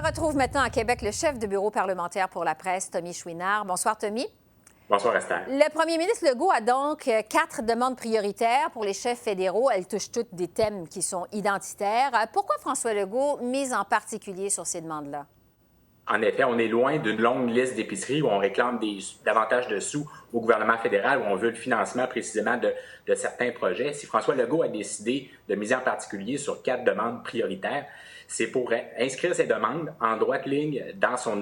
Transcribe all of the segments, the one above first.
retrouve maintenant à Québec le chef de bureau parlementaire pour la presse, Tommy Chouinard. Bonsoir, Tommy. Bonsoir, Esther. Le premier ministre Legault a donc 4 demandes prioritaires pour les chefs fédéraux. Elles touchent toutes des thèmes qui sont identitaires. Pourquoi François Legault mise en particulier sur ces demandes-là? En effet, on est loin d'une longue liste d'épiceries où on réclame davantage de sous au gouvernement fédéral, où on veut le financement précisément de certains projets. Si François Legault a décidé de miser en particulier sur 4 demandes prioritaires, c'est pour inscrire ces demandes en droite ligne dans son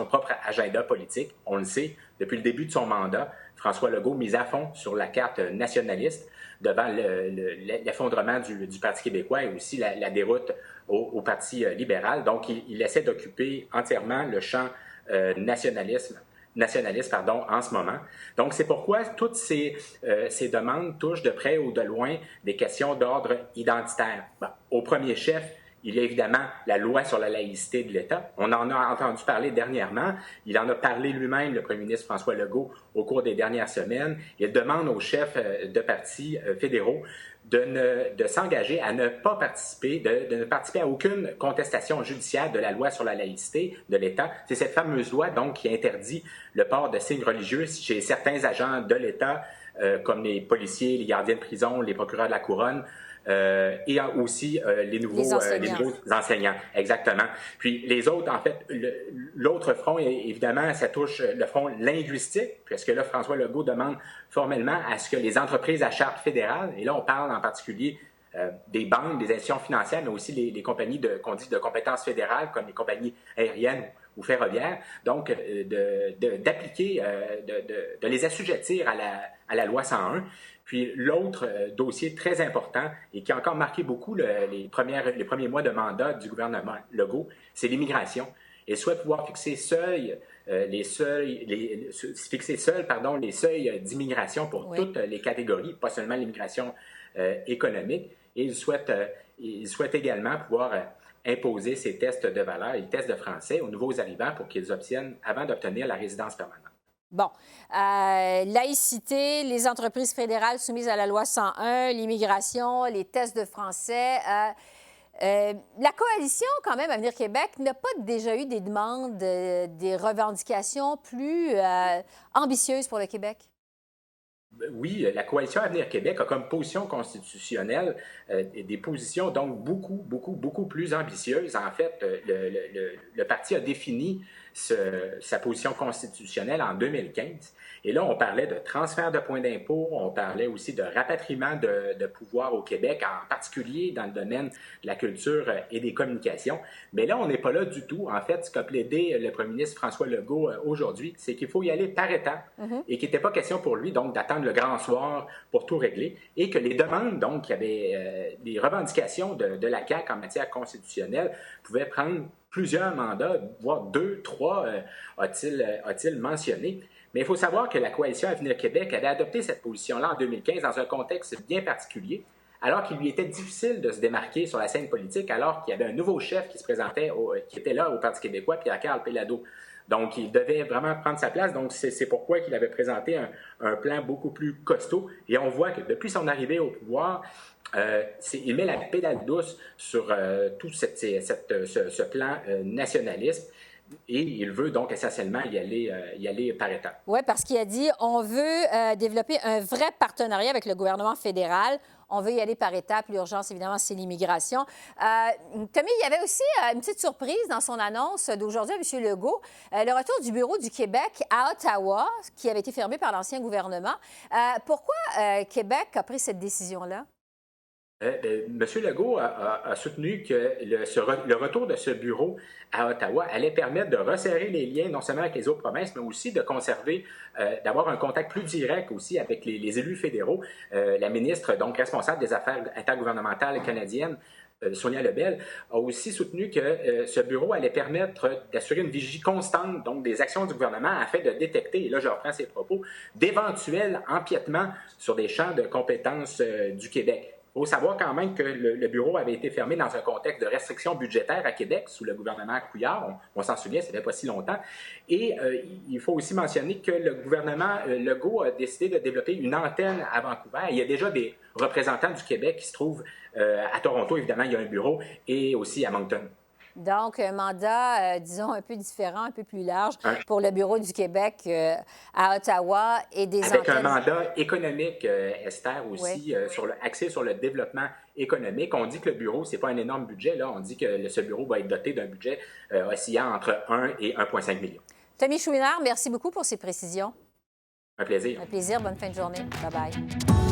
propre agenda politique. On le sait, depuis le début de son mandat, François Legault mise à fond sur la carte nationaliste devant l'effondrement du Parti québécois et aussi la déroute au Parti libéral. Donc, il essaie d'occuper entièrement le champ nationaliste en ce moment. Donc, c'est pourquoi toutes ces demandes touchent de près ou de loin des questions d'ordre identitaire. Bon, au premier chef, il y a évidemment la loi sur la laïcité de l'État. On en a entendu parler dernièrement. Il en a parlé lui-même, le premier ministre François Legault, au cours des dernières semaines. Il demande aux chefs de partis fédéraux de s'engager à ne pas participer, de ne participer à aucune contestation judiciaire de la loi sur la laïcité de l'État. C'est cette fameuse loi, donc, qui interdit le port de signes religieux chez certains agents de l'État, comme les policiers, les gardiens de prison, les procureurs de la Couronne, et aussi les nouveaux enseignants. Exactement. Puis les autres, en fait, l'autre front, évidemment, ça touche le front linguistique, puisque là, François Legault demande formellement à ce que les entreprises à charte fédérale, et là, on parle en particulier des banques, des institutions financières, mais aussi les compagnies qu'on dit de compétences fédérales, comme les compagnies aériennes ou ferroviaires, donc d'appliquer, de les assujettir à la loi 101. Puis l'autre dossier très important et qui a encore marqué beaucoup les premiers mois de mandat du gouvernement Legault, c'est l'immigration. Il souhaite pouvoir fixer les seuils d'immigration pour toutes les catégories, pas seulement l'immigration économique. Et il souhaite également pouvoir imposer ces tests de valeur, les tests de français aux nouveaux arrivants pour qu'ils obtiennent, avant d'obtenir la résidence permanente. Bon, laïcité, les entreprises fédérales soumises à la loi 101, l'immigration, les tests de français. La coalition, quand même, Avenir Québec, n'a pas déjà eu des demandes, des revendications plus ambitieuses pour le Québec? Oui, la coalition Avenir Québec a comme position constitutionnelle des positions donc beaucoup plus ambitieuses. En fait, le parti a défini sa position constitutionnelle en 2015. Et là, on parlait de transfert de points d'impôt, on parlait aussi de rapatriement de pouvoir au Québec, en particulier dans le domaine de la culture et des communications. Mais là, on n'est pas là du tout. En fait, ce qu'a plaidé le premier ministre François Legault aujourd'hui, c'est qu'il faut y aller par étapes et qu'il n'était pas question pour lui donc d'attendre le grand soir pour tout régler et que les demandes, donc, il y avait des revendications de la CAQ en matière constitutionnelle pouvaient prendre plusieurs mandats, voire 2, 3, a-t-il mentionné. Mais il faut savoir que la coalition Avenir Québec avait adopté cette position-là en 2015 dans un contexte bien particulier, alors qu'il lui était difficile de se démarquer sur la scène politique, alors qu'il y avait un nouveau chef qui se présentait, qui était là au Parti québécois, Pierre-Carl Péladeau. Donc, il devait vraiment prendre sa place. Donc, c'est pourquoi il avait présenté un plan beaucoup plus costaud. Et on voit que depuis son arrivée au pouvoir, il met la pédale douce sur tout ce plan nationaliste. Et il veut donc essentiellement y aller par étapes. Oui, parce qu'il a dit on veut développer un vrai partenariat avec le gouvernement fédéral. On veut y aller par étapes. L'urgence, évidemment, c'est l'immigration. Tommy, il y avait aussi une petite surprise dans son annonce d'aujourd'hui à M. Legault. Le retour du bureau du Québec à Ottawa, qui avait été fermé par l'ancien gouvernement. Pourquoi Québec a pris cette décision-là? M. Legault a soutenu que le retour de ce bureau à Ottawa allait permettre de resserrer les liens non seulement avec les autres provinces, mais aussi de conserver, d'avoir un contact plus direct aussi avec les élus fédéraux. La ministre, donc responsable des affaires intergouvernementales canadiennes, Sonia Lebel, a aussi soutenu que ce bureau allait permettre d'assurer une vigie constante donc des actions du gouvernement afin de détecter, et là je reprends ses propos, d'éventuels empiètements sur des champs de compétences du Québec. Il faut savoir quand même que le bureau avait été fermé dans un contexte de restrictions budgétaires à Québec sous le gouvernement Couillard. On s'en souvient, ça fait pas si longtemps. Et il faut aussi mentionner que le gouvernement Legault a décidé de développer une antenne à Vancouver. Il y a déjà des représentants du Québec qui se trouvent à Toronto, évidemment, il y a un bureau, et aussi à Moncton. Donc, un mandat, disons, un peu différent, un peu plus large pour le Bureau du Québec à Ottawa et des Avec antennes. un mandat économique, Esther, aussi, Oui. axé sur le développement économique. On dit que le bureau, c'est pas un énorme budget. Là. On dit que ce bureau va être doté d'un budget oscillant entre 1 et 1,5 million. Tommy Chouinard, merci beaucoup pour ces précisions. Un plaisir. Un plaisir. Bonne fin de journée. Bye-bye.